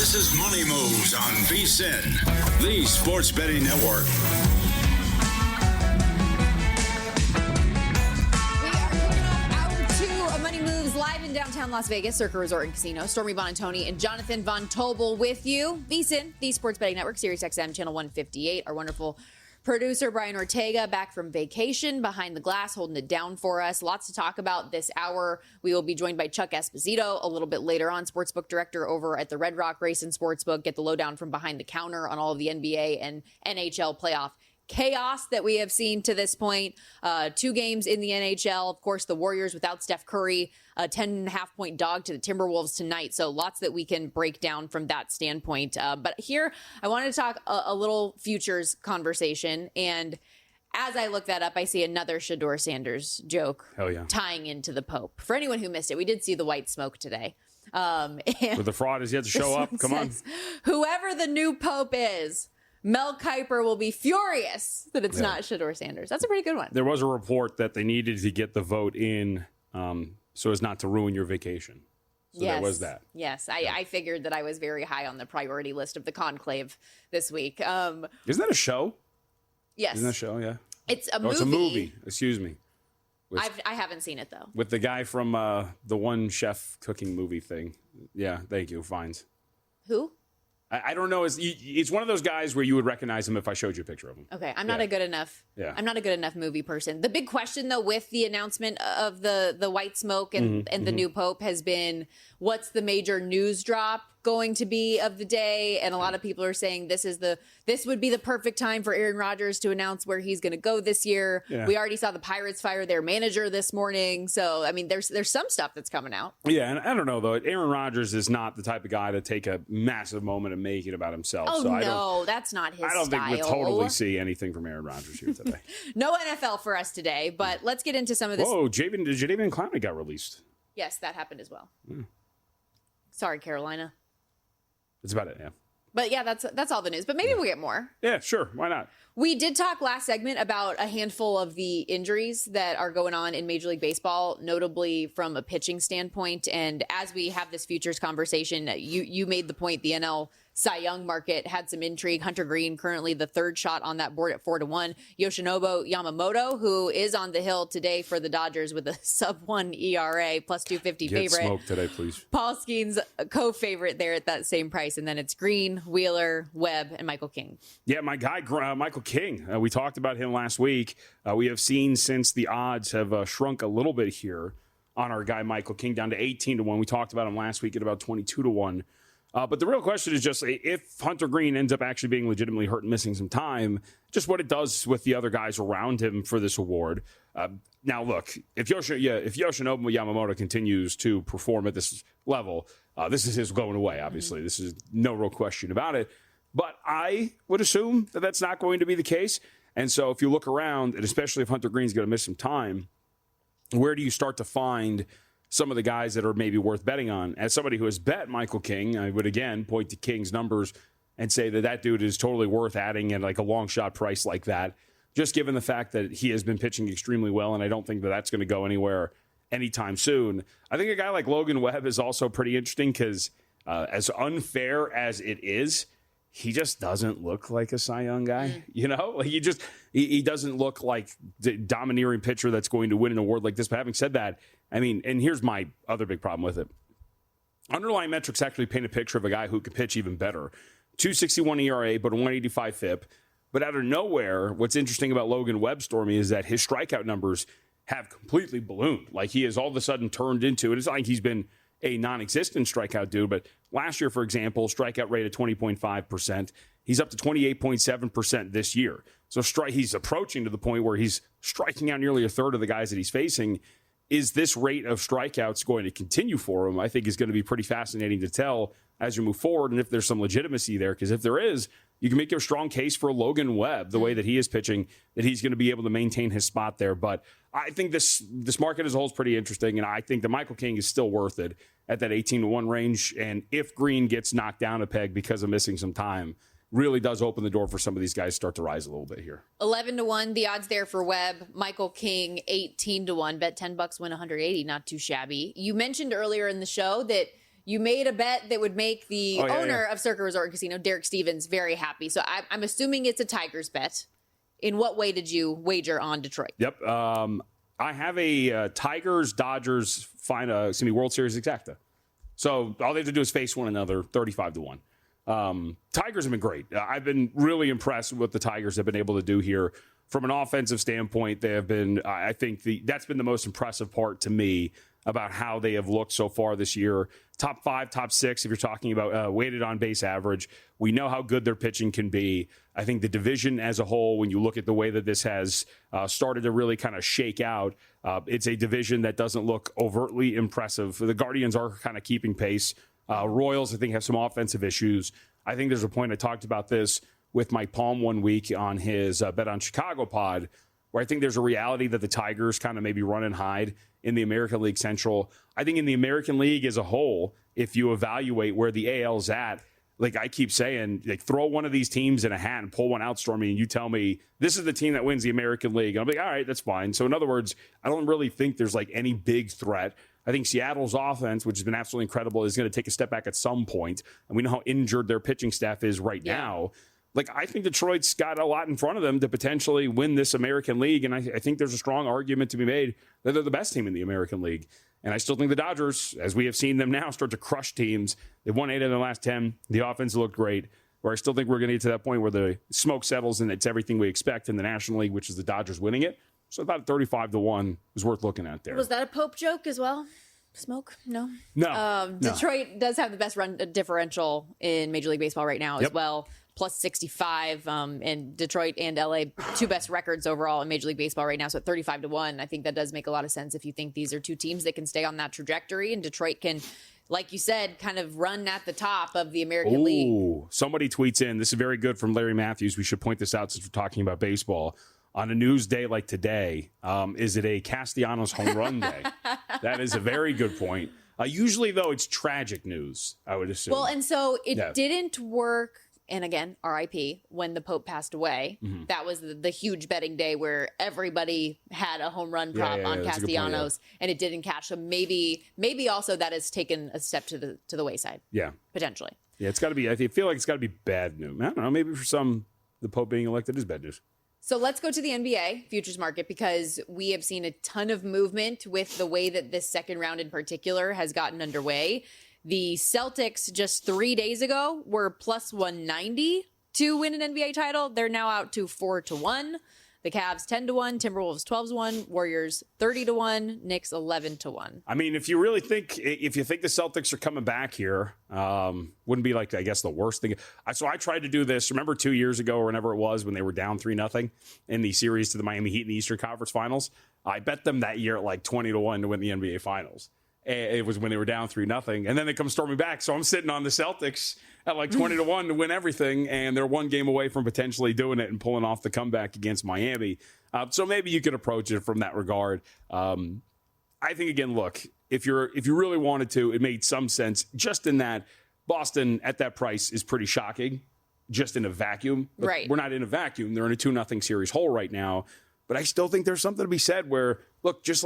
This is Money Moves on VSiN, the Sports Betting Network. We are kicking off hour 2 of Money Moves live in downtown Las Vegas, Circa Resort and Casino. Stormy, Buonantony, and Jonathan Von Tobel with you. VSiN, the Sports Betting Network, Sirius XM, channel 158. Our wonderful producer, Brian Ortega, back from vacation, behind the glass, holding it down for us. Lots to talk about this hour. We will be joined by Chuck Esposito a little bit later on, Sportsbook Director over at the Red Rock Race and Sportsbook. Get the lowdown from behind the counter on all of the NBA and NHL playoff chaos that we have seen to this point. 2 games in the NHL. Of course, the Warriors without Steph Curry, a 10.5-point dog to the Timberwolves tonight. So lots that we can break down from that standpoint. But here, I wanted to talk a little futures conversation. And as I look that up, I see another Shedeur Sanders joke tying into the Pope. For anyone who missed it, we did see the white smoke today. But the fraud is yet to show up. Come on. Whoever the new Pope is, Mel Kiper will be furious that it's not Shedeur Sanders. That's a pretty good one. There was a report that they needed to get the vote in so as not to ruin your vacation. So there was that. Yes, I figured that I was very high on the priority list of the conclave this week. Isn't that a show? Yes. Isn't that a show, yeah? It's a movie. It's a movie. Excuse me. I haven't seen it, though. With the guy from the one chef cooking movie thing. Yeah, thank you. Fines. Who? I don't know. It's one of those guys where you would recognize him if I showed you a picture of him. Okay, I'm not a good enough. Yeah. I'm not a good enough movie person. The big question, though, with the announcement of the white smoke and the new Pope has been, what's the major news drop going to be of the day? And a lot of people are saying this would be the perfect time for Aaron Rodgers to announce where he's going to go this year. Yeah. We already saw the Pirates fire their manager this morning. So, I mean, there's some stuff that's coming out. Yeah, and I don't know, though. Aaron Rodgers is not the type of guy to take a massive moment and make it about himself. Oh, so no, that's not his style. I don't think we'll totally see anything from Aaron Rodgers here today. No NFL for us today, but let's get into some of this. Whoa, Jadeveon Clowney got released. Yes, that happened as well. Sorry, Carolina. That's about it, yeah. But yeah, that's all the news. But maybe we'll get more. Yeah, sure. Why not? We did talk last segment about a handful of the injuries that are going on in Major League Baseball, notably from a pitching standpoint. And as we have this futures conversation, you made the point the NL Cy Young market had some intrigue. Hunter Green, currently the third shot on that board at 4-1. Yoshinobu Yamamoto, who is on the hill today for the Dodgers with a sub-1 ERA, plus 250 Get favorite. Smoked today, please. Paul Skeen's co-favorite there at that same price. And then it's Green, Wheeler, Webb, and Michael King. Yeah, my guy, Michael King. We talked about him last week. We have seen since the odds have shrunk a little bit here on our guy, Michael King, down to 18-1. We talked about him last week at about 22-1. But the real question is just if Hunter Green ends up actually being legitimately hurt and missing some time, just what it does with the other guys around him for this award. Now, look, if Yoshinobu Yamamoto continues to perform at this level, this is his going away, obviously. This is no real question about it. But I would assume that that's not going to be the case. And so if you look around, and especially if Hunter Green's going to miss some time, where do you start to find some of the guys that are maybe worth betting on? As somebody who has bet Michael King, I would again point to King's numbers and say that dude is totally worth adding at like a long shot price like that, just given the fact that he has been pitching extremely well, and I don't think that that's going to go anywhere anytime soon. I think a guy like Logan Webb is also pretty interesting because as unfair as it is, he just doesn't look like a Cy Young guy. You know, like he doesn't look like the domineering pitcher that's going to win an award like this. But having said that, I mean, and here's my other big problem with it. Underlying metrics actually paint a picture of a guy who can pitch even better. 2.61 ERA, but a 185 FIP. But out of nowhere, what's interesting about Logan Webb, Stormy, is that his strikeout numbers have completely ballooned. Like he has all of a sudden turned into, and it's not like he's been a non-existent strikeout dude, but last year, for example, strikeout rate of 20.5%. He's up to 28.7% this year. So he's approaching to the point where he's striking out nearly a third of the guys that he's facing. Is this rate of strikeouts going to continue for him? I think is going to be pretty fascinating to tell as you move forward, and if there's some legitimacy there, because if there is, you can make a strong case for Logan Webb, the way that he is pitching, that he's going to be able to maintain his spot there. But I think this market as a whole is pretty interesting, and I think that Michael King is still worth it at that 18-1 range. And if Green gets knocked down a peg because of missing some time, really does open the door for some of these guys to start to rise a little bit here. 11-1, the odds there for Webb. Michael King, 18-1. Bet $10, win 180. Not too shabby. You mentioned earlier in the show that you made a bet that would make the owner of Circa Resort and Casino, Derek Stevens, very happy. So I'm assuming it's a Tigers bet. In what way did you wager on Detroit? Yep. I have a Tigers Dodgers World Series exacta. So all they have to do is face one another 35-1. Tigers have been great. I've been really impressed with what the Tigers have been able to do here. From an offensive standpoint, they have been, I think that's been the most impressive part to me about how they have looked so far this year. Top 5, top 6, if you're talking about weighted on base average. We know how good their pitching can be. I think the division as a whole, when you look at the way that this has started to really kind of shake out, it's a division that doesn't look overtly impressive. The Guardians are kind of keeping pace. Royals, I think, have some offensive issues. I think there's a point, I talked about this with Mike Palm one week on his Bet on Chicago pod, where I think there's a reality that the Tigers kind of maybe run and hide in the American League Central. I think in the American League as a whole, if you evaluate where the AL's at, like I keep saying, like throw one of these teams in a hat and pull one out, Stormy, and you tell me this is the team that wins the American League. And I'll be like, all right, that's fine. So in other words, I don't really think there's like any big threat. I think Seattle's offense, which has been absolutely incredible, is going to take a step back at some point. And we know how injured their pitching staff is right now. Like, I think Detroit's got a lot in front of them to potentially win this American League, and I think there's a strong argument to be made that they're the best team in the American League. And I still think the Dodgers, as we have seen them now, start to crush teams. They've won 8 of their last 10. The offense looked great. Where I still think we're going to get to that point where the smoke settles and it's everything we expect in the National League, which is the Dodgers winning it. So about 35-1 is worth looking at there. Was that a Pope joke as well? Smoke? No. No. Detroit does have the best run differential in Major League Baseball right now as well. Plus 65, and Detroit and LA, 2 best records overall in Major League Baseball right now. So at 35-1, I think that does make a lot of sense if you think these are 2 teams that can stay on that trajectory, and Detroit can, like you said, kind of run at the top of the American League. Somebody tweets in, this is very good from Larry Matthews. We should point this out since we're talking about baseball. On a news day like today, is it a Castellanos home run day? That is a very good point. Usually, though, it's tragic news, I would assume. Well, and so it didn't work. And again, RIP, when the Pope passed away, that was the huge betting day where everybody had a home run prop on Castellanos, and it didn't catch. So maybe also that has taken a step to the wayside. Yeah, potentially. Yeah, it's got to be. I feel like it's got to be bad news. I don't know. Maybe for some, the Pope being elected is bad news. So let's go to the NBA futures market, because we have seen a ton of movement with the way that this second round in particular has gotten underway. The Celtics just 3 days ago were plus 190 to win an NBA title. They're now out to 4-1. The Cavs 10-1, Timberwolves 12-1, Warriors 30-1, Knicks 11-1. I mean, if you think the Celtics are coming back here, wouldn't be like, I guess, the worst thing. So I tried to do this. Remember 2 years ago or whenever it was when they were down 3-0 in the series to the Miami Heat in the Eastern Conference Finals? I bet them that year at like 20-1 to win the NBA Finals. It was when they were down 3-0, and then they come storming back. So I'm sitting on the Celtics at like 20-1 to win everything, and they're 1 game away from potentially doing it and pulling off the comeback against Miami. So maybe you could approach it from that regard. I think, again, look, if you really wanted to, it made some sense just in that Boston at that price is pretty shocking, just in a vacuum. But right. We're not in a vacuum. They're in a 2-0 series hole right now. But I still think there's something to be said where, look, just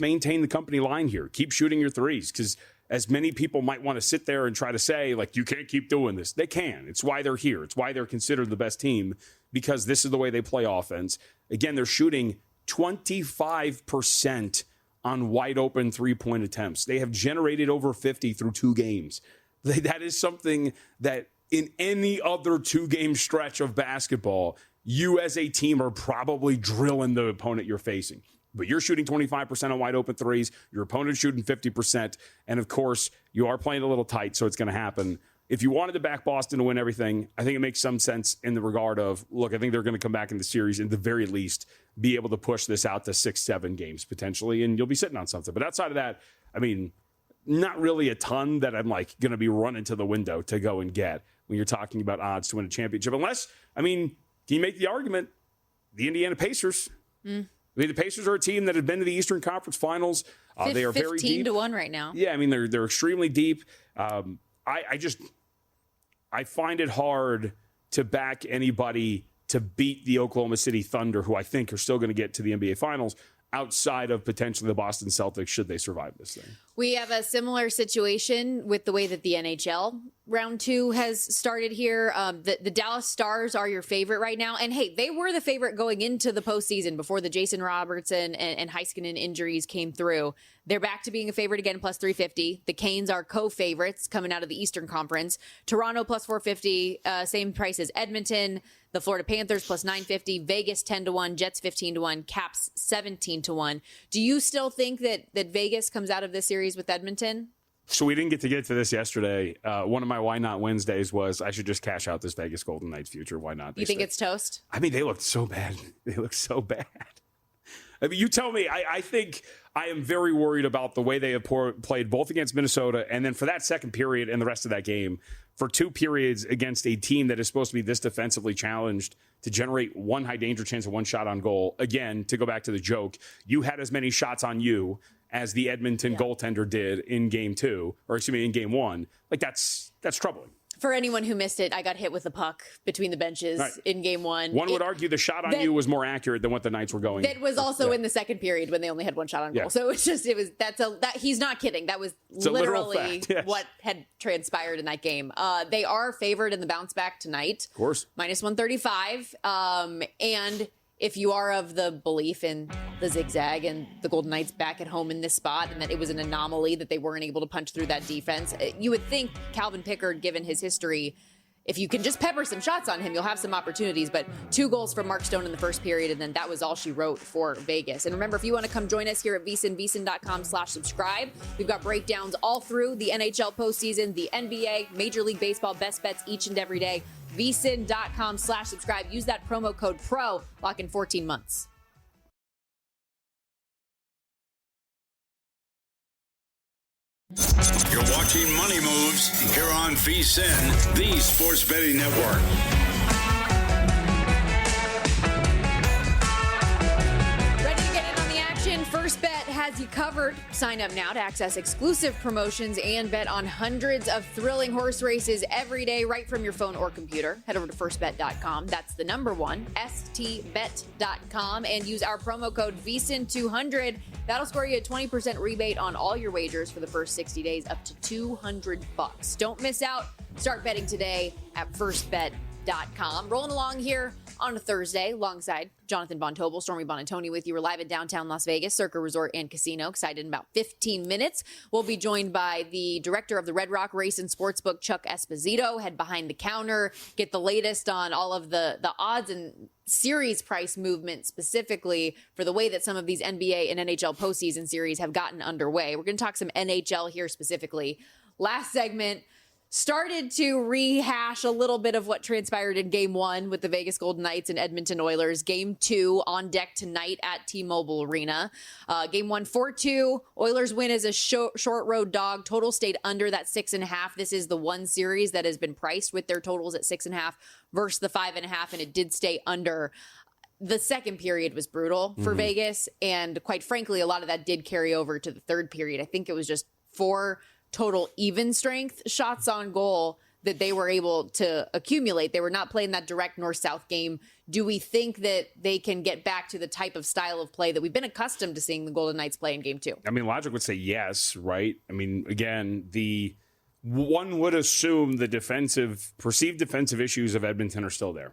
maintain the company line here. Keep shooting your threes, because as many people might want to sit there and try to say, like, you can't keep doing this. They can. It's why they're here. It's why they're considered the best team, because this is the way they play offense. Again, they're shooting 25% on wide open 3-point attempts. They have generated over 50 through 2 games. That is something that in any other 2-game stretch of basketball, you as a team are probably drilling the opponent you're facing. But you're shooting 25% on wide open threes. Your opponent's shooting 50%. And, of course, you are playing a little tight, so it's going to happen. If you wanted to back Boston to win everything, I think it makes some sense in the regard of, look, I think they're going to come back in the series, in the very least, be able to push this out to 6-7 games potentially, and you'll be sitting on something. But outside of that, I mean, not really a ton that I'm like going to be running to the window to go and get when you're talking about odds to win a championship. Unless, I mean, can you make the argument, the Indiana Pacers? I mean, the Pacers are a team that have been to the Eastern Conference Finals. They are very deep. 15-1 right now. Yeah, I mean, they're extremely deep. I find it hard to back anybody to beat the Oklahoma City Thunder, who I think are still going to get to the NBA Finals, outside of potentially the Boston Celtics, should they survive this thing. We have a similar situation with the way that the NHL round 2 has started here. The Dallas Stars are your favorite right now. And hey, they were the favorite going into the postseason before the Jason Robertson and Heiskanen injuries came through. They're back to being a favorite again, plus 350. The Canes are co-favorites coming out of the Eastern Conference. Toronto plus 450, same price as Edmonton. The Florida Panthers plus 950, Vegas 10-1, Jets 15-1, Caps 17-1. Do you still think that Vegas comes out of this series with Edmonton? So we didn't get to this yesterday. One of my Why Not Wednesdays was I should just cash out this Vegas Golden Knights future. Why not? You think it's toast? I mean, they looked so bad. They look so bad. I mean, you tell me. I think I am very worried about the way they have played both against Minnesota and then for that second period and the rest of that game, for 2 periods against a team that is supposed to be this defensively challenged, to generate one high danger chance of one shot on goal. Again, to go back to the joke, you had as many shots on you as the Edmonton goaltender did in game 2, or excuse me, in game 1. Like that's troubling. For anyone who missed it, I got hit with the puck between the benches in game 1. One would argue the shot on you was more accurate than what the Knights were going. That was also in the second period when they only had one shot on goal. So he's not kidding. That was literally what had transpired in that game. They are favored in the bounce back tonight. Of course. Minus 135. And if you are of the belief in the zigzag and the Golden Knights back at home in this spot and that it was an anomaly that they weren't able to punch through that defense, you would think Calvin Pickard, given his history, if you can just pepper some shots on him, you'll have some opportunities. But 2 goals from Mark Stone in the first period, and then that was all she wrote for Vegas. And remember, if you want to come join us here at VSiN, VSiN.com/subscribe. We've got breakdowns all through the NHL postseason, the NBA, Major League Baseball, best bets each and every day. VSiN.com/subscribe. Use that promo code PRO. Lock in 14 months. You're watching Money Moves here on VSiN, the Sports Betting Network. Ready to get in on the action? First Bet has you covered. Sign up now to access exclusive promotions and bet on hundreds of thrilling horse races every day right from your phone or computer. Head over to firstbet.com. That's the number one, stbet.com, and use our promo code VSiN200. That'll score you a 20% rebate on all your wagers for the first 60 days, up to $200. Don't miss out. Start betting today at firstbet.com. Rolling along here on a Thursday alongside Jonathan Von Tobel, Stormy Buonantony with you. We're live in downtown Las Vegas, Circa Resort and Casino. Excited in about 15 minutes. We'll be joined by the director of the Red Rock Race and Sportsbook, Chuck Esposito. Head behind the counter, get the latest on all of the odds and series price movement, specifically for the way that some of these NBA and NHL postseason series have gotten underway. We're going to talk some NHL here specifically. Last segment started to rehash a little bit of what transpired in game 1 with the Vegas Golden Knights and Edmonton Oilers. Game 2 on deck tonight at T-Mobile Arena. Game 1, 4-2. Oilers win as a short road dog. Total stayed under that 6.5. This is the one series that has been priced with their totals at 6.5 versus the 5.5, and it did stay under. The second period was brutal for Vegas, and quite frankly, a lot of that did carry over to the third period. I think it was just 4 total even strength shots on goal that they were able to accumulate. They were not playing that direct north-south game. Do we think that they can get back to the type of style of play that we've been accustomed to seeing the Golden Knights play in game 2? I mean, logic would say yes, right? I mean, again, one would assume the perceived defensive issues of Edmonton are still there.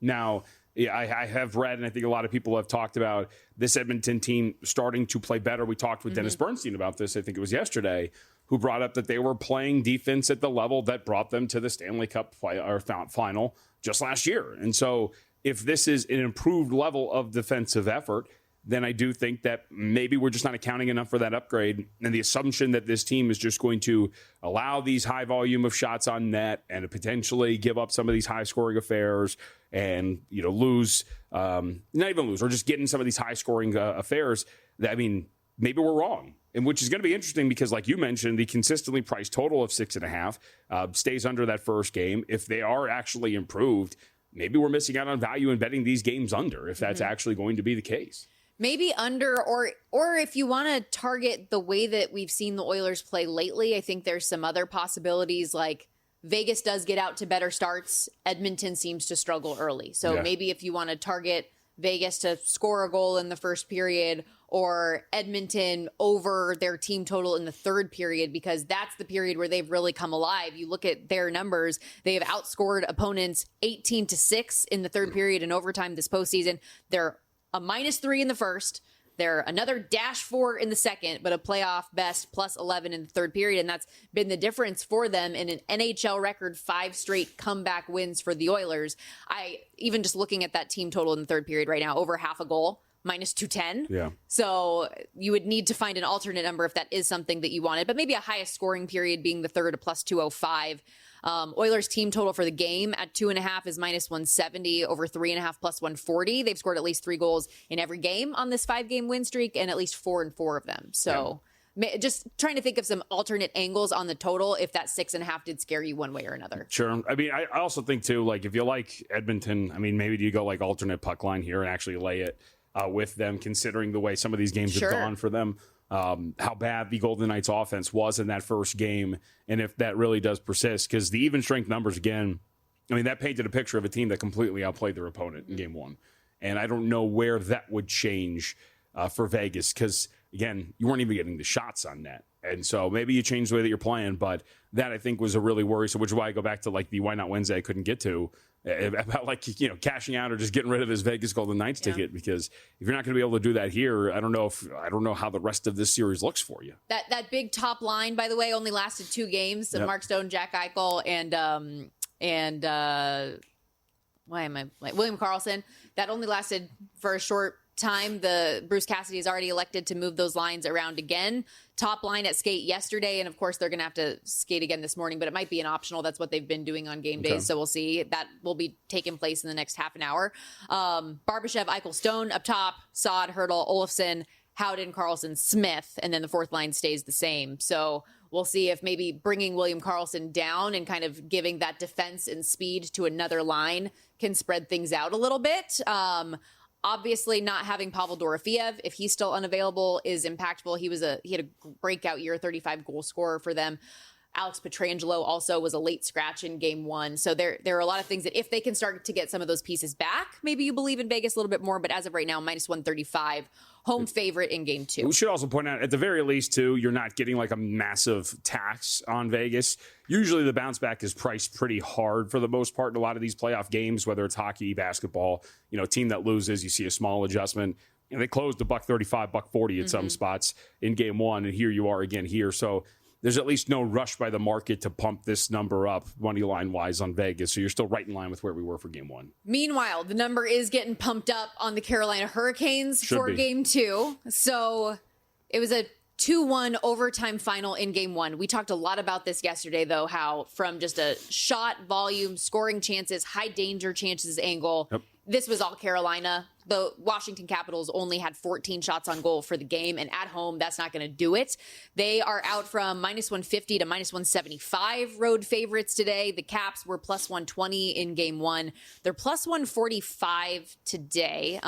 Now, yeah, I have read, and I think a lot of people have talked about this Edmonton team starting to play better. We talked with Dennis Bernstein about this, I think it was yesterday, who brought up that they were playing defense at the level that brought them to the Stanley Cup final just last year. And so if this is an improved level of defensive effort, then I do think that maybe we're just not accounting enough for that upgrade. And the assumption that this team is just going to allow these high volume of shots on net and potentially give up some of these high scoring affairs and, lose, not even lose, or just get in some of these high scoring affairs. I mean, maybe we're wrong. And which is going to be interesting because, like you mentioned, the consistently priced total of 6.5 stays under that first game. If they are actually improved, maybe we're missing out on value in betting these games under, if that's actually going to be the case. Maybe under, or if you want to target the way that we've seen the Oilers play lately, I think there's some other possibilities, like Vegas does get out to better starts. Edmonton seems to struggle early. So maybe if you want to target Vegas to score a goal in the first period or Edmonton over their team total in the third period, because that's the period where they've really come alive. You look at their numbers, they have outscored opponents 18-6 in the third period in overtime this postseason. They're a -3 in the first. They're another -4 in the second, but a playoff best +11 in the third period. And that's been the difference for them in an NHL record 5 straight comeback wins for the Oilers. Even just looking at that team total in the third period right now, over half a goal, -210. Yeah. So you would need to find an alternate number if that is something that you wanted, but maybe a highest scoring period being the third, a +205. Oilers team total for the game at 2.5 is -170, over 3.5 +140. They've scored at least 3 goals in every game on this 5-game win streak, and at least 4 in 4 of them. So just trying to think of some alternate angles on the total if that 6.5 did scare you one way or another. Sure. I mean, I also think too, like if you like Edmonton, I mean, maybe do you go like alternate puck line here and actually lay it with them, considering the way some of these games have gone for them. How bad the Golden Knights offense was in that first game, and if that really does persist, because the even strength numbers, again, I mean, that painted a picture of a team that completely outplayed their opponent in game one. And I don't know where that would change for Vegas, because, again, you weren't even getting the shots on net. And so maybe you change the way that you're playing, but that I think was a really worrisome, which is why I go back to like the Why Not Wednesday I couldn't get to, about like, cashing out or just getting rid of this Vegas Golden Knights ticket, because if you're not going to be able to do that here, I don't know how the rest of this series looks for you. That big top line, by the way, only lasted 2 games. So Mark Stone, Jack Eichel, and William Karlsson. That only lasted for a short time. The Bruce Cassidy has already elected to move those lines around again. Top line at skate yesterday, and of course they're going to have to skate again this morning, but it might be an optional. That's what they've been doing on game days, so we'll see. That will be taking place in the next half an hour. Barbashev, Eichel, Stone up top, Saad, Hurdle, Olofsson, Howden, Karlsson, Smith, and then the fourth line stays the same. So we'll see if maybe bringing William Karlsson down and kind of giving that defense and speed to another line can spread things out a little bit. Obviously, not having Pavel Dorofeev, if he's still unavailable, is impactful. He had a breakout year, 35 goal scorer for them. Alex Pietrangelo also was a late scratch in game one. So there are a lot of things that if they can start to get some of those pieces back, maybe you believe in Vegas a little bit more. But as of right now, -135, home favorite in game 2. We should also point out, at the very least, too, you're not getting like a massive tax on Vegas. Usually the bounce back is priced pretty hard for the most part in a lot of these playoff games, whether it's hockey, basketball. Team that loses, you see a small adjustment. They closed to $135, $140 at some spots in game 1, and here you are again here. So there's at least no rush by the market to pump this number up money line wise on Vegas. So you're still right in line with where we were for game 1. Meanwhile, the number is getting pumped up on the Carolina Hurricanes for game 2. So it was a 2-1 overtime final in game 1. We talked a lot about this yesterday, though, how from just a shot volume, scoring chances, high danger chances angle, this was all Carolina. The Washington Capitals only had 14 shots on goal for the game, and at home, that's not going to do it. They are out from -150 to -175 road favorites today. The Caps were +120 in game 1. They're +145 today.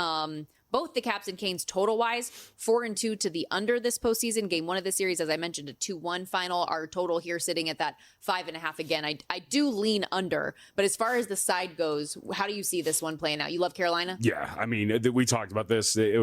Both the Caps and Canes total-wise, 4-2 to the under this postseason. Game 1 of the series, as I mentioned, a 2-1 final. Our total here sitting at that 5.5 again. I do lean under, but as far as the side goes, how do you see this one playing out? You love Carolina? Yeah, I mean, we talked about this. The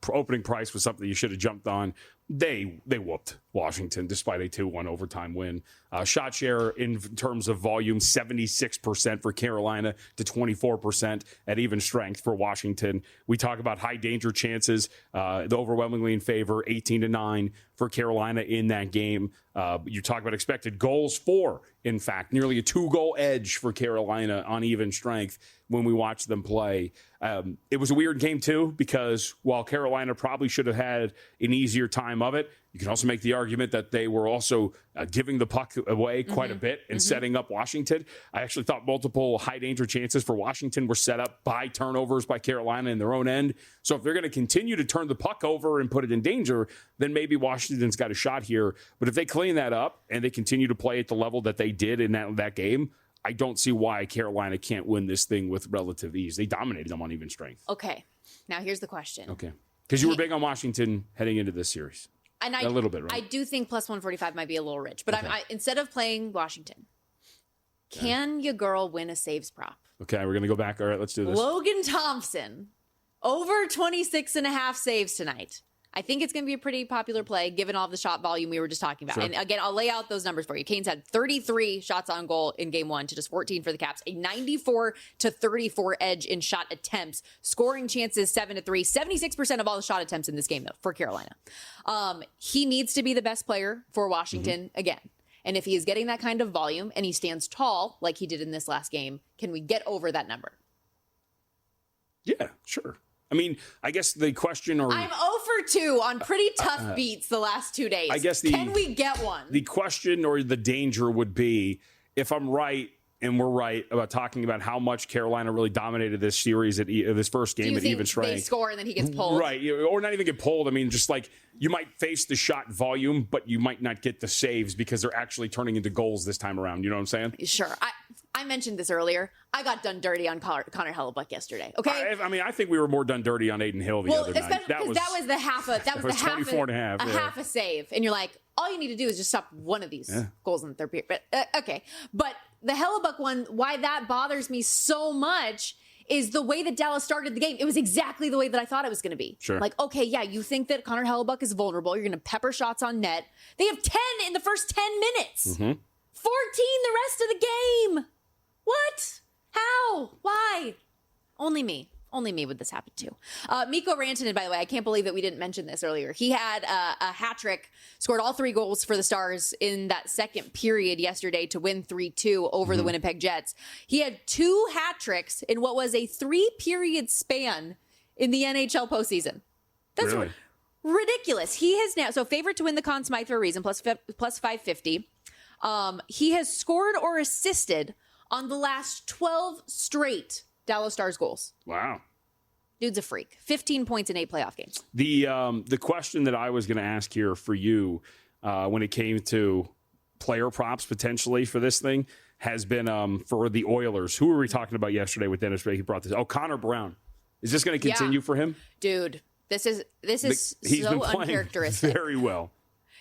opening price was something you should have jumped on. They whooped Washington despite a 2-1 overtime win. Shot share in terms of volume, 76% for Carolina to 24% at even strength for Washington. We talk about high danger chances, the overwhelmingly in favor, 18-9 for Carolina in that game. You talk about expected goals for, in fact, nearly a 2-goal edge for Carolina on even strength when we watch them play. It was a weird game, too, because while Carolina probably should have had an easier time of it, you can also make the argument that they were also giving the puck away quite a bit and setting up Washington. I actually thought multiple high-danger chances for Washington were set up by turnovers by Carolina in their own end. So if they're going to continue to turn the puck over and put it in danger, then maybe Washington's got a shot here. But if they clean that up and they continue to play at the level that they did in that game, I don't see why Carolina can't win this thing with relative ease. They dominated them on even strength. Okay. Now here's the question. Okay. Because you were big on Washington heading into this series. And a little bit, right? I do think +145 might be a little rich. But instead of playing Washington, can your girl win a saves prop? Okay, we're going to go back. All right, let's do this. Logan Thompson Over 26.5 saves tonight. I think it's going to be a pretty popular play, given all of the shot volume we were just talking about. Sure. And again, I'll lay out those numbers for you. Canes had 33 shots on goal in game one to just 14 for the Caps, a 94-34 edge in shot attempts, scoring chances 7-3, 76% of all the shot attempts in this game, though, for Carolina. He needs to be the best player for Washington again. And if he is getting that kind of volume and he stands tall like he did in this last game, can we get over that number? Yeah, sure. I mean, I guess the question, or I'm 0 for 2 on pretty tough beats the last 2 days. I guess can we get one? The question or the danger would be, if I'm right and we're right about talking about how much Carolina really dominated this series at this first game at even strength. They score and then he gets pulled, right? Or not even get pulled. I mean, just like you might face the shot volume, but you might not get the saves because they're actually turning into goals this time around. You know what I'm saying? Sure. I mentioned this earlier. I got done dirty on Connor Hellebuyck yesterday. Okay. I think we were more done dirty on Aiden Hill the other night. That was the half a half a save, and you're like, all you need to do is just stop one of these goals in the third period. But okay, but the Hellebuyck one, why that bothers me so much is the way that Dallas started the game. It was exactly the way that I thought it was going to be. Sure. Like, okay, yeah, you think that Connor Hellebuyck is vulnerable. You're going to pepper shots on net. They have 10 in the first 10 minutes. 14 the rest of the game. What? How? Why? Only me would this happen to. Mikko Rantanen, by the way, I can't believe that we didn't mention this earlier. He had a hat trick, scored all 3 goals for the Stars in that second period yesterday to win 3-2 over the Winnipeg Jets. He had 2 hat tricks in what was a 3-period span in the NHL postseason. That's really ridiculous. He has now, so favorite to win the Conn Smythe for a reason, plus 550. He has scored or assisted on the last 12 straight Dallas Stars goals. Wow. Dude's a freak. 15 points in 8 playoff games. The question that I was going to ask here for you when it came to player props potentially for this thing has been for the Oilers. Who were we talking about yesterday with Dennis Ray? He brought this. Oh, Connor Brown. Is this going to continue for him? Dude, this is he's so been playing uncharacteristic. Very well.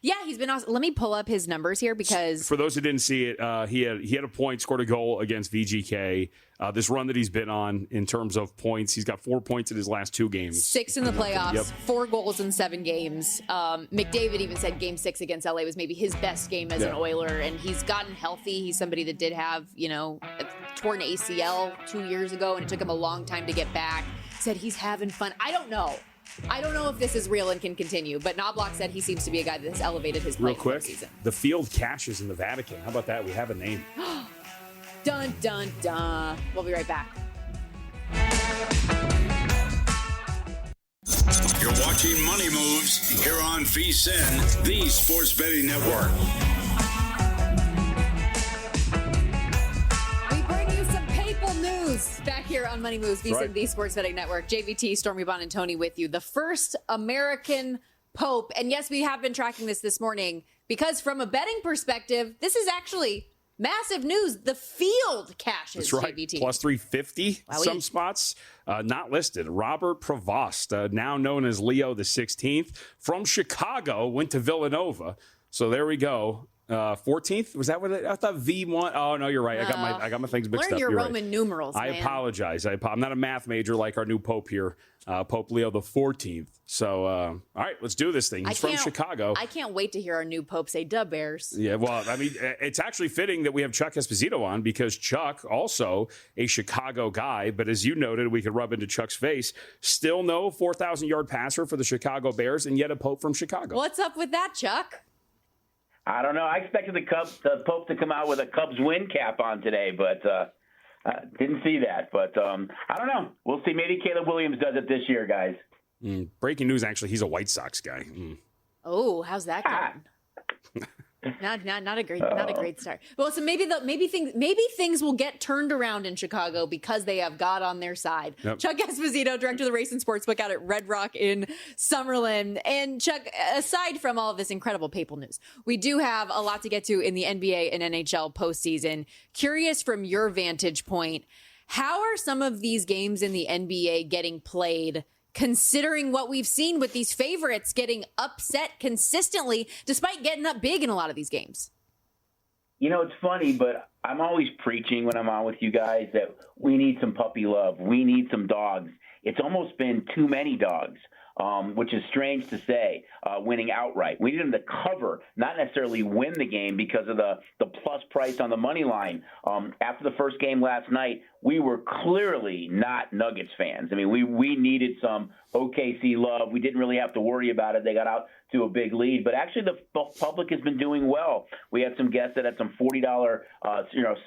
Yeah, he's been awesome. Let me pull up his numbers here because for those who didn't see it, he had a point, scored a goal against VGK. This run that he's been on in terms of points, he's got 4 points in his last 2 games. 6 in the playoffs, 4 goals in 7 games. McDavid even said Game 6 against LA was maybe his best game as an Oiler, and he's gotten healthy. He's somebody that did have, a torn ACL 2 years ago, and it took him a long time to get back. Said he's having fun. I don't know if this is real and can continue, but Knobloch said he seems to be a guy that has elevated his play. Real quick, season. The field caches in the Vatican. How about that? We have a name. Dun, dun, dun. We'll be right back. You're watching Money Moves here on VSiN, the Sports Betting Network. Back here on Money Moves, VSiN, the Sports Betting Network. JVT, Stormy, Buonantony with you. The first American Pope. And yes, we have been tracking this morning because from a betting perspective, this is actually massive news. The field cashes. That's right. JVT. Plus 350. Wowie. Some spots not listed. Robert Prevost, now known as Leo the 16th, from Chicago, went to Villanova. So there we go. 14th? Was that what I thought V1? Oh, no, you're right. I got my things mixed up. Learn your You're Roman numerals, I man. apologize. I'm not a math major like our new Pope here, Pope Leo the 14th. So, all right, let's do this thing. He's from Chicago. I can't wait to hear our new Pope say, "Duh, Bears." Yeah, well, I mean, it's actually fitting that we have Chuck Esposito on because Chuck, also a Chicago guy, but as you noted, we could rub into Chuck's face, still no 4,000-yard passer for the Chicago Bears, and yet a Pope from Chicago. What's up with that, Chuck? I don't know. I expected the Pope to come out with a Cubs win cap on today, but didn't see that. But I don't know. We'll see. Maybe Caleb Williams does it this year, guys. Breaking news, actually, he's a White Sox guy. Oh, how's that going? Not a great start. Well, so maybe things will get turned around in Chicago because they have God on their side. Yep. Chuck Esposito, director of the Race and Sportsbook out at Red Rock in Summerlin. And Chuck, aside from all of this incredible papal news, we do have a lot to get to in the NBA and NHL postseason. Curious from your vantage point, how are some of these games in the NBA getting played, considering what we've seen with these favorites getting upset consistently, despite getting up big in a lot of these games? You know, it's funny, but I'm always preaching when I'm on with you guys that we need some puppy love. We need some dogs it's almost been too many dogs, which is strange to say, winning outright. We need them to cover, not necessarily win the game because of the plus price on the money line. After the first game last night, we were clearly not Nuggets fans. I mean, we needed some OKC love. We didn't really have to worry about it. They got out to a big lead. But actually, the public has been doing well. We had some guests that had some $40,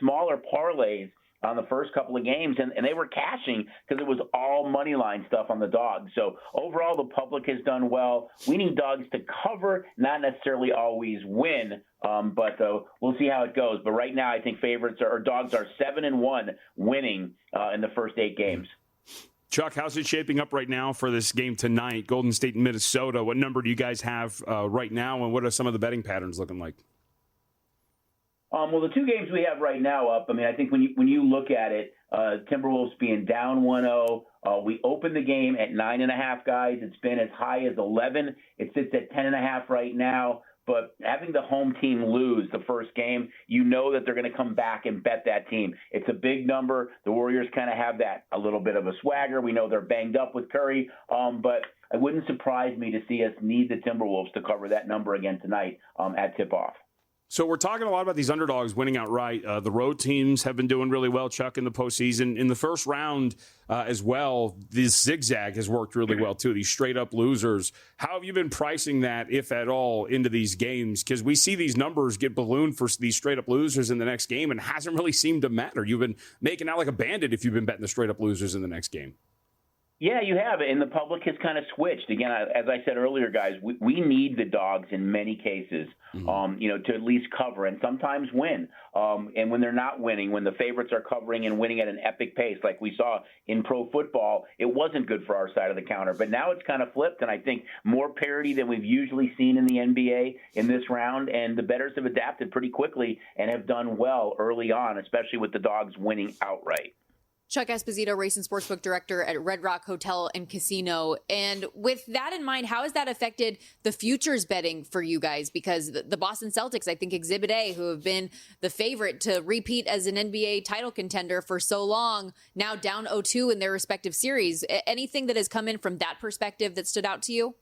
smaller parlays on the first couple of games, and they were cashing because it was all money line stuff on the dogs. So overall, the public has done well. We need dogs to cover, not necessarily always win, but we'll see how it goes. But right now, I think favorites or dogs are 7-1 winning in the first 8 games. Chuck, how's it shaping up right now for this game tonight, Golden State and Minnesota? What number do you guys have right now, and what are some of the betting patterns looking like? Well, the 2 games we have right now up, I mean, I think when you look at it, Timberwolves being down 1-0, we opened the game at 9.5, guys. It's been as high as 11. It sits at 10.5 right now. But having the home team lose the first game, you know that they're going to come back and bet that team. It's a big number. The Warriors kind of have that a little bit of a swagger. We know they're banged up with Curry, but it wouldn't surprise me to see us need the Timberwolves to cover that number again tonight at tip-off. So we're talking a lot about these underdogs winning outright. The road teams have been doing really well, Chuck, in the postseason. In the first round as well, this zigzag has worked really well, too, these straight-up losers. How have you been pricing that, if at all, into these games? Because we see these numbers get ballooned for these straight-up losers in the next game, and it hasn't really seemed to matter. You've been making out like a bandit if you've been betting the straight-up losers in the next game. Yeah, you have, and the public has kind of switched. Again, as I said earlier, guys, we need the dogs in many cases, to at least cover and sometimes win. And when they're not winning, when the favorites are covering and winning at an epic pace, like we saw in pro football, it wasn't good for our side of the counter. But now it's kind of flipped, and I think more parity than we've usually seen in the NBA in this round. And the bettors have adapted pretty quickly and have done well early on, especially with the dogs winning outright. Chuck Esposito, race and sportsbook director at Red Rock Hotel and Casino. And with that in mind, how has that affected the futures betting for you guys? Because the Boston Celtics, I think Exhibit A, who have been the favorite to repeat as an NBA title contender for so long, now down 0-2 in their respective series. Anything that has come in from that perspective that stood out to you?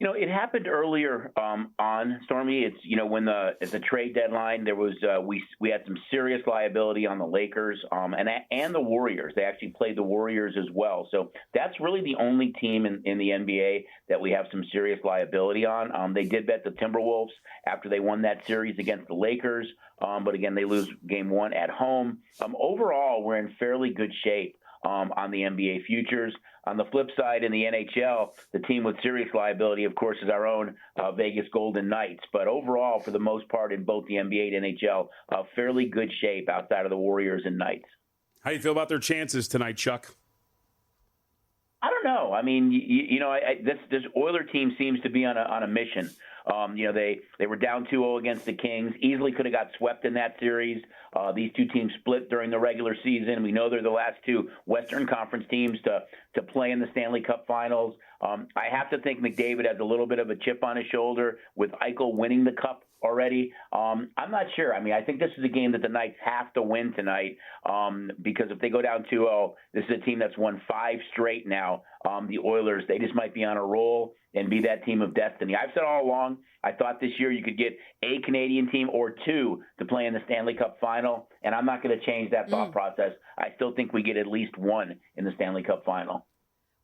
It happened earlier on, Stormy. It's, when at the trade deadline, there was we had some serious liability on the Lakers and the Warriors. They actually played the Warriors as well. So that's really the only team in the NBA that we have some serious liability on. They did bet the Timberwolves after they won that series against the Lakers. But again, they lose game 1 at home. Overall, we're in fairly good shape on the NBA futures. On the flip side, in the NHL, the team with serious liability, of course, is our own Vegas Golden Knights. But overall, for the most part, in both the NBA and NHL, fairly good shape outside of the Warriors and Knights. How do you feel about their chances tonight, Chuck? I don't know. I mean, this Oiler team seems to be on a mission. They were down 2-0 against the Kings. Easily could have got swept in that series. These two teams split during the regular season. We know they're the last 2 Western Conference teams to play in the Stanley Cup Finals. I have to think McDavid has a little bit of a chip on his shoulder with Eichel winning the Cup already. I'm not sure. I mean, I think this is a game that the Knights have to win tonight because if they go down 2-0, this is a team that's won 5 straight now. The Oilers, they just might be on a roll and be that team of destiny. I've said all along, I thought this year you could get a Canadian team or 2 to play in the Stanley Cup Final, and I'm not going to change that thought process. I still think we get at least 1 in the Stanley Cup Final.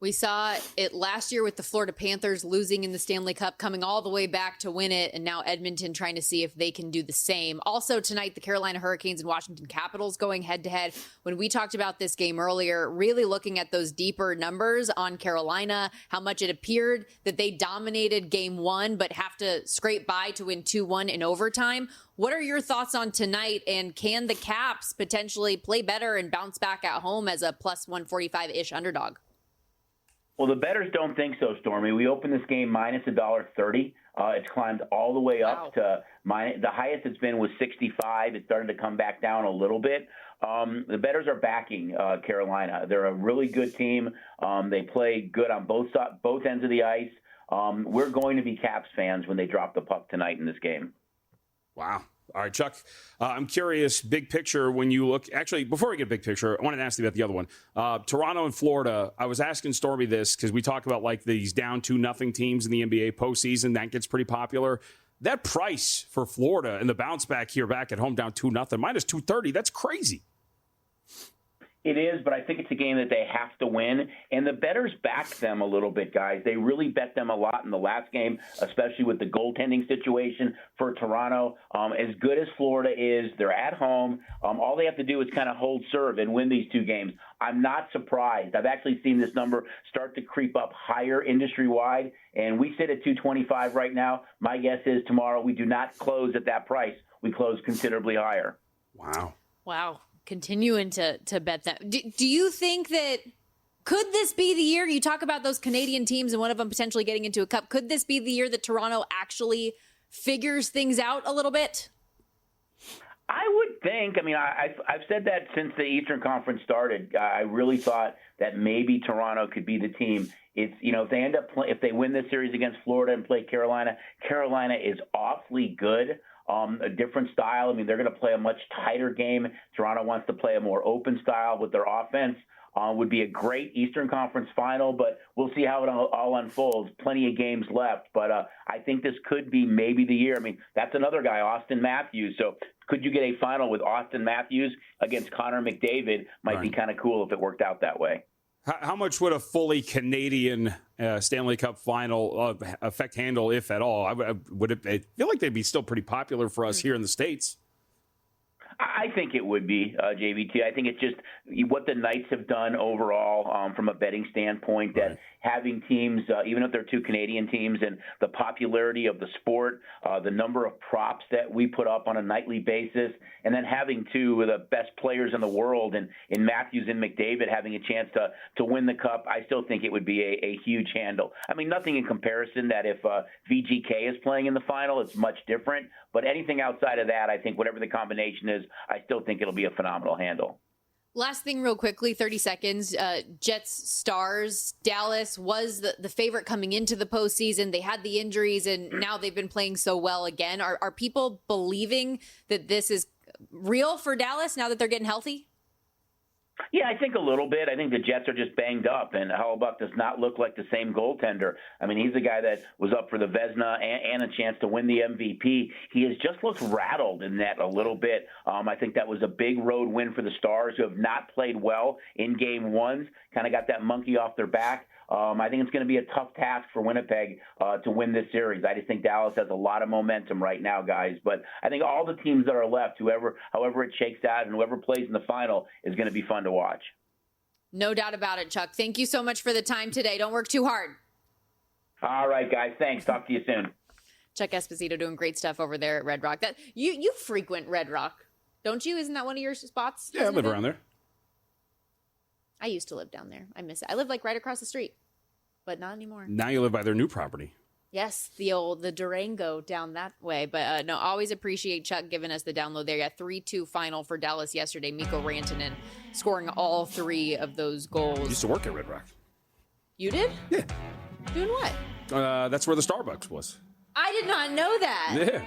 We saw it last year with the Florida Panthers losing in the Stanley Cup, coming all the way back to win it, and now Edmonton trying to see if they can do the same. Also tonight, the Carolina Hurricanes and Washington Capitals going head-to-head. When we talked about this game earlier, really looking at those deeper numbers on Carolina, how much it appeared that they dominated game 1, but have to scrape by to win 2-1 in overtime. What are your thoughts on tonight, and can the Caps potentially play better and bounce back at home as a plus 145-ish underdog? Well, the bettors don't think so, Stormy. We opened this game minus $1.30. It's climbed all the way up to the highest it's been was 65. It started to come back down a little bit. The bettors are backing Carolina. They're a really good team. They play good on both ends of the ice. We're going to be Caps fans when they drop the puck tonight in this game. Wow. All right, Chuck, I'm curious, big picture, when you look, actually, before we get big picture, I wanted to ask you about the other one. Toronto and Florida, I was asking Stormy this because we talk about like these down 2-0 teams in the NBA postseason. That gets pretty popular. That price for Florida and the bounce back here back at home down 2-0, minus 230, that's crazy. It is, but I think it's a game that they have to win, and the bettors back them a little bit, guys. They really bet them a lot in the last game, especially with the goaltending situation for Toronto. As good as Florida is, they're at home. All they have to do is kind of hold serve and win these two games. I'm not surprised. I've actually seen this number start to creep up higher industry-wide, and we sit at 225 right now. My guess is tomorrow we do not close at that price. We close considerably higher. Wow. Continuing to bet that. Do you think that could this be the year you talk about those Canadian teams and one of them potentially getting into a cup? Could this be the year that Toronto actually figures things out a little bit? I would think. I mean, I've said that since the Eastern Conference started. I really thought that maybe Toronto could be the team. It's, if they end up if they win this series against Florida and play Carolina, Carolina is awfully good. A different style. I mean, they're going to play a much tighter game. Toronto wants to play a more open style with their offense. Would be a great Eastern Conference final, but we'll see how it all unfolds. Plenty of games left, but I think this could be maybe the year. I mean, that's another guy, Austin Matthews. So could you get a final with Austin Matthews against Connor McDavid? Might be kind of cool if it worked out that way. How much would a fully Canadian Stanley Cup final affect handle, if at all? I feel like they'd be still pretty popular for us here in the States. I think it would be, JVT. I think it's just what the Knights have done overall from a betting standpoint, that having teams, even if they're two Canadian teams, and the popularity of the sport, the number of props that we put up on a nightly basis, and then having two of the best players in the world, and in Matthews and McDavid having a chance to win the Cup, I still think it would be a huge handle. I mean, nothing in comparison that if VGK is playing in the final, it's much different. But anything outside of that, I think whatever the combination is, I still think it'll be a phenomenal handle. Last thing real quickly, 30 seconds. Jets Stars. Dallas was the favorite coming into the postseason. They had the injuries, and now they've been playing so well again. Are people believing that this is real for Dallas now that they're getting healthy? Yeah, I think a little bit. I think the Jets are just banged up, and Hellebuck does not look like the same goaltender. I mean, he's a guy that was up for the Vezina and a chance to win the MVP. He has just looked rattled in that a little bit. I think that was a big road win for the Stars, who have not played well in game ones, kind of got that monkey off their back. I think it's going to be a tough task for Winnipeg to win this series. I just think Dallas has a lot of momentum right now, guys. But I think all the teams that are left, however it shakes out, and whoever plays in the final is going to be fun to watch. No doubt about it, Chuck. Thank you so much for the time today. Don't work too hard. All right, guys. Thanks. Talk to you soon. Chuck Esposito doing great stuff over there at Red Rock. That you frequent Red Rock, don't you? Isn't that one of your spots? Yeah, I live around there. I used to live down there. I miss it. I live like right across the street, but not anymore. Now you live by their new property. Yes, the Durango down that way. But no, always appreciate Chuck giving us the download there. Yeah, 3-2 final for Dallas yesterday. Mikko Rantanen scoring all three of those goals. I used to work at Red Rock. You did? Yeah. Doing what? That's where the Starbucks was. I did not know that. Yeah.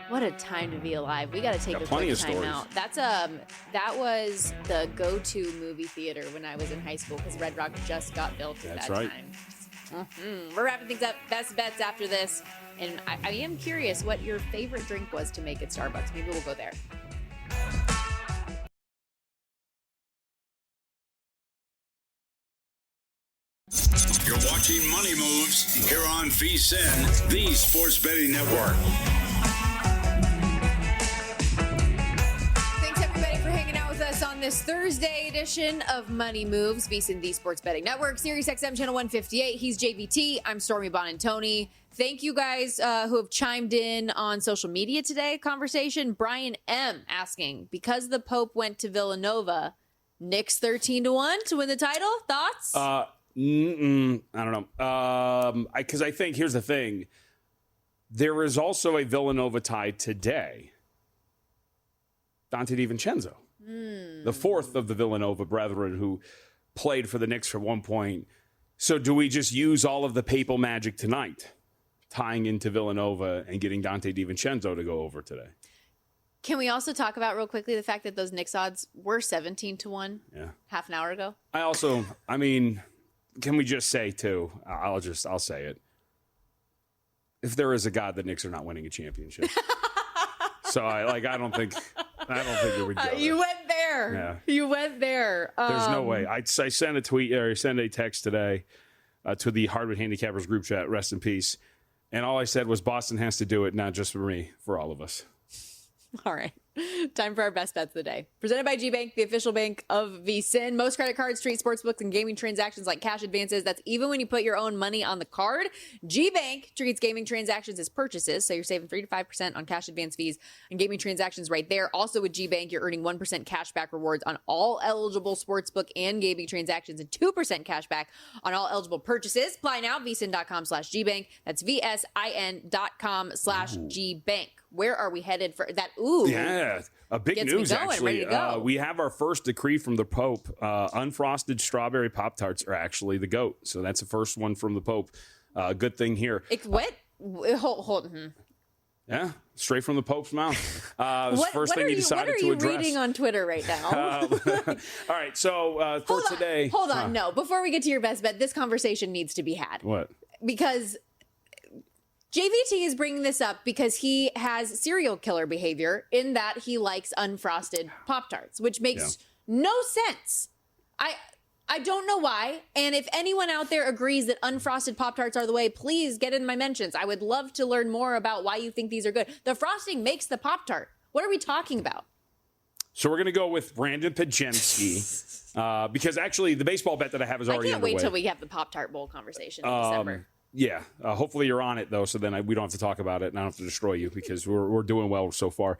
What a time to be alive. We got to take a plenty quick of time stories. out. That was the go-to movie theater when I was in high school, because Red Rock just got built at That's that right. time. We're wrapping things up. Best bets after this. And I am curious what your favorite drink was to make at Starbucks. Maybe we'll go there. You're watching Money Moves here on VSiN, the Sports Betting Network. Thanks, everybody, for hanging out with us on this Thursday edition of Money Moves, VSiN, the Sports Betting Network, Sirius XM Channel 158. He's JVT. I'm Stormy Buonantony. Thank you guys who have chimed in on social media today. Conversation. Brian M. asking, because the Pope went to Villanova, Knicks 13-1 to win the title. Thoughts? I don't know. Because I think, here's the thing. There is also a Villanova tie today. Dante DiVincenzo, the fourth of the Villanova brethren who played for the Knicks at one point. So do we just use all of the papal magic tonight, tying into Villanova and getting Dante DiVincenzo to go over today? Can we also talk about real quickly the fact that those Knicks odds were 17-1 half an hour ago? I mean, can we just say too? I'll say it. If there is a God, the Knicks are not winning a championship. So I don't think it would go. You went there. Yeah. You went there. There's no way. I sent a tweet or I sent a text today to the Hardwood Handicappers group chat. Rest in peace. And all I said was Boston has to do it, not just for me, for all of us. All right. Time for our best bets of the day. Presented by GBank, the official bank of VSiN. Most credit cards treat sportsbooks and gaming transactions like cash advances. That's even when you put your own money on the card. GBank treats gaming transactions as purchases, so you're saving 3 to 5% on cash advance fees and gaming transactions right there. Also with GBank, you're earning 1% cash back rewards on all eligible sportsbook and gaming transactions and 2% cash back on all eligible purchases. Apply now, vsin.com/GBank. That's VSIN.com/GBank. Where are we headed for that? Ooh. Yeah, a big news, actually. We have our first decree from the Pope. Unfrosted strawberry Pop-Tarts are actually the GOAT. So that's the first one from the Pope. Good thing here. What? Hold. Yeah, straight from the Pope's mouth. First thing he decided to address. What are you reading on Twitter right now? All right, so for today. Hold on, no. Before we get to your best bet, this conversation needs to be had. What? Because JVT is bringing this up because he has serial killer behavior in that he likes unfrosted Pop-Tarts, which makes no sense. I don't know why. And if anyone out there agrees that unfrosted Pop-Tarts are the way, please get in my mentions. I would love to learn more about why you think these are good. The frosting makes the Pop-Tart. What are we talking about? So we're going to go with Brandon Pajemski because actually the baseball bet that I have is already underway. I can't wait till we have the Pop-Tart Bowl conversation in December. Yeah, hopefully you're on it though, so then we don't have to talk about it, and I don't have to destroy you because we're doing well so far.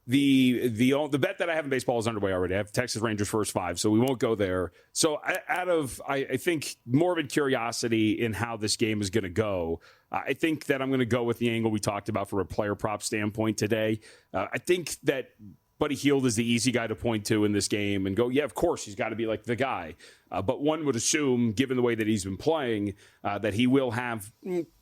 The bet that I have in baseball is underway already. I have Texas Rangers first 5, so we won't go there. So I think morbid curiosity in how this game is going to go, I think that I'm going to go with the angle we talked about from a player prop standpoint today. I think that Buddy Hield is the easy guy to point to in this game and go, yeah, of course, he's got to be like the guy. But one would assume, given the way that he's been playing, that he will have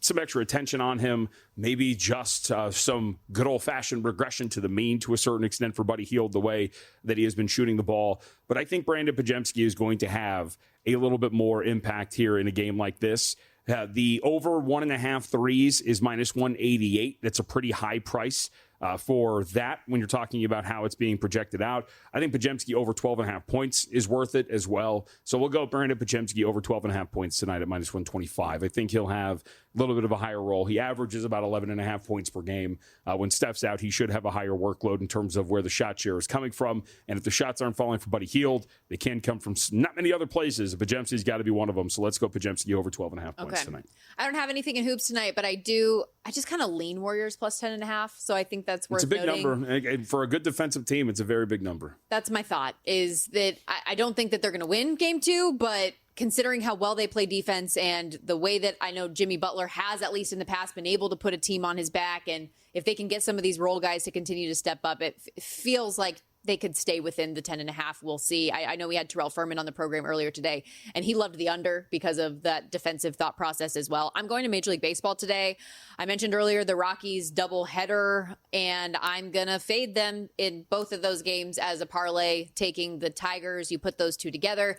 some extra attention on him, maybe just some good old-fashioned regression to the mean to a certain extent for Buddy Hield, the way that he has been shooting the ball. But I think Brandon Pajemski is going to have a little bit more impact here in a game like this. The over 1.5 threes is minus 188. That's a pretty high price for that when you're talking about how it's being projected out. I think Pajemski over 12.5 points is worth it as well. So we'll go Brandon Pajemski over 12.5 points tonight at minus 125. I think he'll have a little bit of a higher role. He averages about 11.5 points per game. When Steph's out, he should have a higher workload in terms of where the shot share is coming from. And if the shots aren't falling for Buddy Hield, they can come from not many other places. Pajemski's got to be one of them. So let's go Pajemski over 12.5 points tonight. I don't have anything in hoops tonight, but I just kind of lean Warriors plus 10.5. So I think that's worth noting. It's a big number. For a good defensive team, it's a very big number. That's my thought, is that I don't think that they're going to win game 2, but considering how well they play defense and the way that I know Jimmy Butler has, at least in the past, been able to put a team on his back, and if they can get some of these role guys to continue to step up, it feels like they could stay within the 10.5. We'll see. I know we had Terrell Furman on the program earlier today, and he loved the under because of that defensive thought process as well. I'm going to Major League Baseball today. I mentioned earlier the Rockies doubleheader, and I'm going to fade them in both of those games as a parlay, taking the Tigers. You put those two together.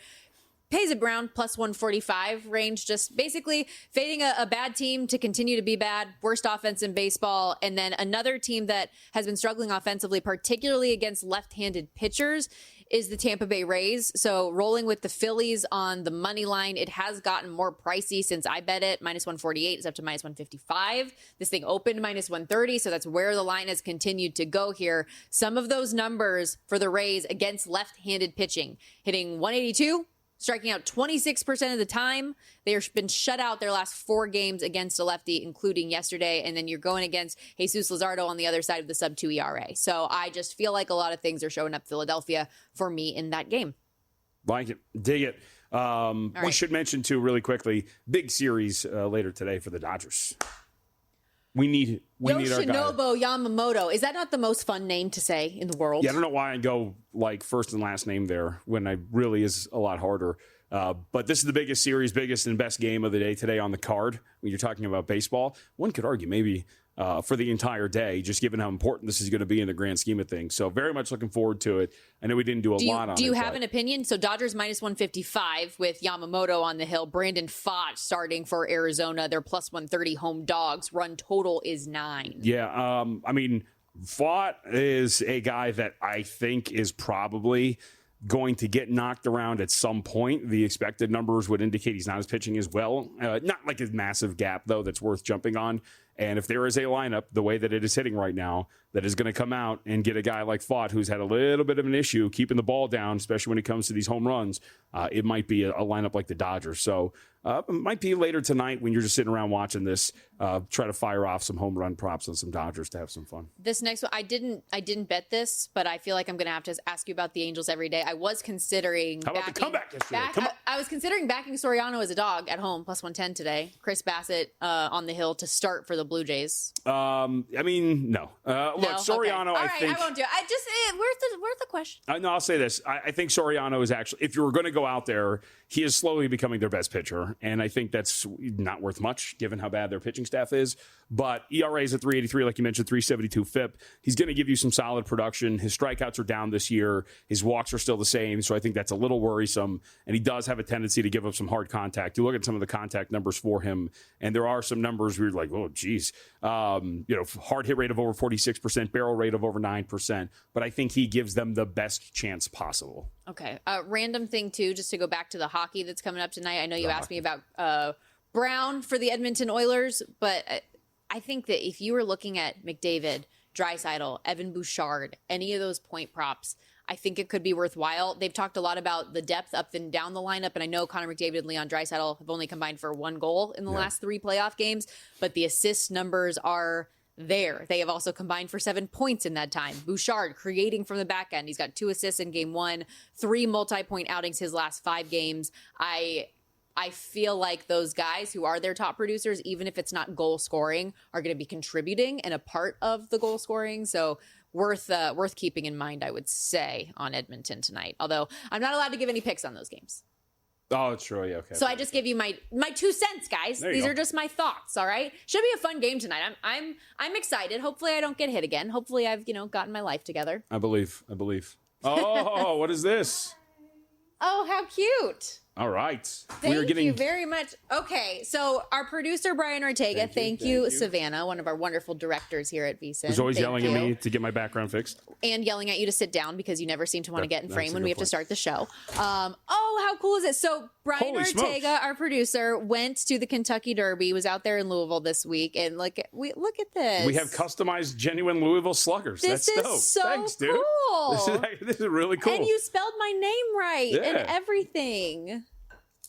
Pays it Brown plus 145 range, just basically fading a bad team to continue to be bad, worst offense in baseball, and then another team that has been struggling offensively, particularly against left-handed pitchers, is the Tampa Bay Rays. So rolling with the Phillies on the money line, it has gotten more pricey since I bet it. Minus 148 is up to minus 155. This thing opened minus 130, so that's where the line has continued to go here. Some of those numbers for the Rays against left-handed pitching, hitting 182, striking out 26% of the time. They've been shut out their last 4 games against a lefty, including yesterday. And then you're going against Jesus Luzardo on the other side of the sub-2 ERA. So I just feel like a lot of things are showing up Philadelphia for me in that game. Like it. Dig it. We should mention, too, really quickly, big series later today for the Dodgers. We need our guy. Yoshinobu Yamamoto. Is that not the most fun name to say in the world? Yeah, I don't know why I go like first and last name there when I really is a lot harder. But this is the biggest series, biggest and best game of the day today on the card when you're talking about baseball. One could argue maybe for the entire day, just given how important this is going to be in the grand scheme of things. So very much looking forward to it. I know we didn't do a lot on it. Do you have an opinion? So Dodgers minus 155 with Yamamoto on the hill. Brandon Pfaadt starting for Arizona. They're plus 130 home dogs. Run total is 9. Yeah, I mean, Pfaadt is a guy that I think is probably going to get knocked around at some point. The expected numbers would indicate he's not as pitching as well. Not like a massive gap, though, that's worth jumping on. And if there is a lineup, the way that it is hitting right now, that is going to come out and get a guy like Pfaadt, who's had a little bit of an issue keeping the ball down, especially when it comes to these home runs, it might be a lineup like the Dodgers. So it might be later tonight when you're just sitting around watching this, try to fire off some home run props on some Dodgers to have some fun. This next one, I didn't bet this, but I feel like I'm going to have to ask you about the Angels every day. I was considering How about the comeback yesterday? I was considering backing Soriano as a dog at home, plus 110 today. Chris Bassett on the hill to start for the Blue Jays. I mean, no. Look, Soriano, okay. I think. I won't do it. Worth the question. No, I'll say this. I think Soriano is actually, if you were going to go out there, he is slowly becoming their best pitcher. And I think that's not worth much given how bad their pitching staff is. But ERA is at 3.83, like you mentioned, 3.72 FIP. He's going to give you some solid production. His strikeouts are down this year. His walks are still the same. So I think that's a little worrisome. And he does have a tendency to give up some hard contact. You look at some of the contact numbers for him, and there are some numbers where you're like, oh, geez. Hard hit rate of over 46%, barrel rate of over 9%. But I think he gives them the best chance possible. Okay. Random thing, too, just to go back to the hockey that's coming up tonight. I know you asked me about Brown for the Edmonton Oilers, but I think that if you were looking at McDavid, Draisaitl, Evan Bouchard, any of those point props, I think it could be worthwhile. They've talked a lot about the depth up and down the lineup, and I know Connor McDavid and Leon Draisaitl have only combined for 1 goal in the last 3 playoff games, but the assist numbers are there. They have also combined for 7 points in that time. Bouchard creating from the back end. He's got 2 assists in game 1, 3 multi-point outings his last 5 games. I feel like those guys who are their top producers, even if it's not goal scoring, are going to be contributing and a part of the goal scoring. So worth keeping in mind, I would say, on Edmonton tonight. Although I'm not allowed to give any picks on those games. Oh, it's true. Yeah, okay. So I just give you my 2 cents, guys. These are just my thoughts. All right. Should be a fun game tonight. I'm excited. Hopefully I don't get hit again. Hopefully I've gotten my life together. I believe. Oh, what is this? Oh, how cute. All right. Thank you very much. Okay, so our producer, Brian Ortega, thank you, Savannah, one of our wonderful directors here at VSiN. Who's always yelling at me to get my background fixed. And yelling at you to sit down because you never seem to want to get in frame when we have to start the show. How cool is it? So Brian Ortega, our producer, went to the Kentucky Derby, was out there in Louisville this week, and look at this. We have customized genuine Louisville sluggers. This That's is dope. so Thanks, dude. cool. This is really cool. And you spelled my name right and everything.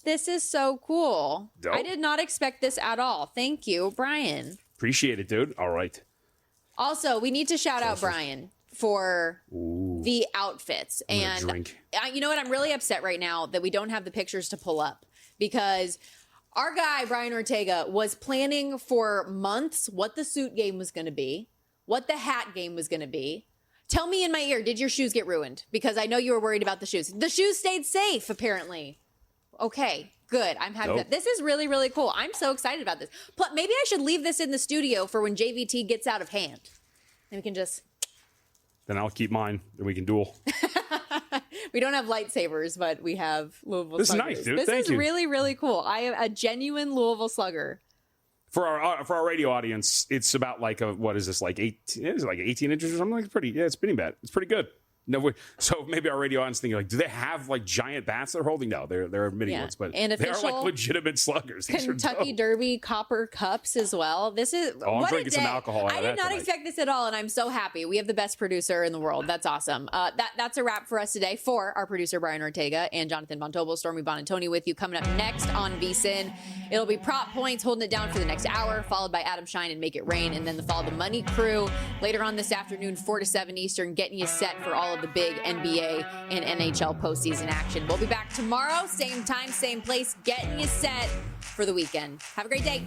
This is so cool. Dope. I did not expect this at all. Thank you, Brian. Appreciate it, dude. All right. Also, we need to shout out Brian for the outfits. And you know what? I'm really upset right now that we don't have the pictures to pull up because our guy, Brian Ortega, was planning for months what the suit game was going to be, what the hat game was going to be. Tell me in my ear, did your shoes get ruined? Because I know you were worried about the shoes. The shoes stayed safe, apparently. Okay, good. I'm happy. This is really, really cool. I'm so excited about this. Maybe I should leave this in the studio for when JVT gets out of hand. And we can just... Then I'll keep mine, and we can duel. We don't have lightsabers, but we have Louisville Sluggers. Sluggers. This is nice, dude. This Thank is you. really, really cool. I am a genuine Louisville Slugger. For our radio audience, it's about like what is this, like 18 inches or something? It's pretty bad. It's pretty good. No, so maybe our radio audience thinking like, do they have like giant bats they're holding? No, they're mini ones, but and they are like legitimate sluggers. These Kentucky Derby copper cups as well. This is I'm drinking some alcohol. I did not expect this at all, and I'm so happy. We have the best producer in the world. That's awesome. That's a wrap for us today. For our producer Brian Ortega and Jonathan Von Tobel, Stormy Buonantony with you. Coming up next on VSiN, it'll be prop points holding it down for the next hour, followed by Adam Shine and Make It Rain, and then the Follow the Money crew later on this afternoon, 4 to 7 Eastern, getting you set for all of the big NBA and NHL postseason action. We'll be back tomorrow, same time, same place, getting you set for the weekend. Have a great day.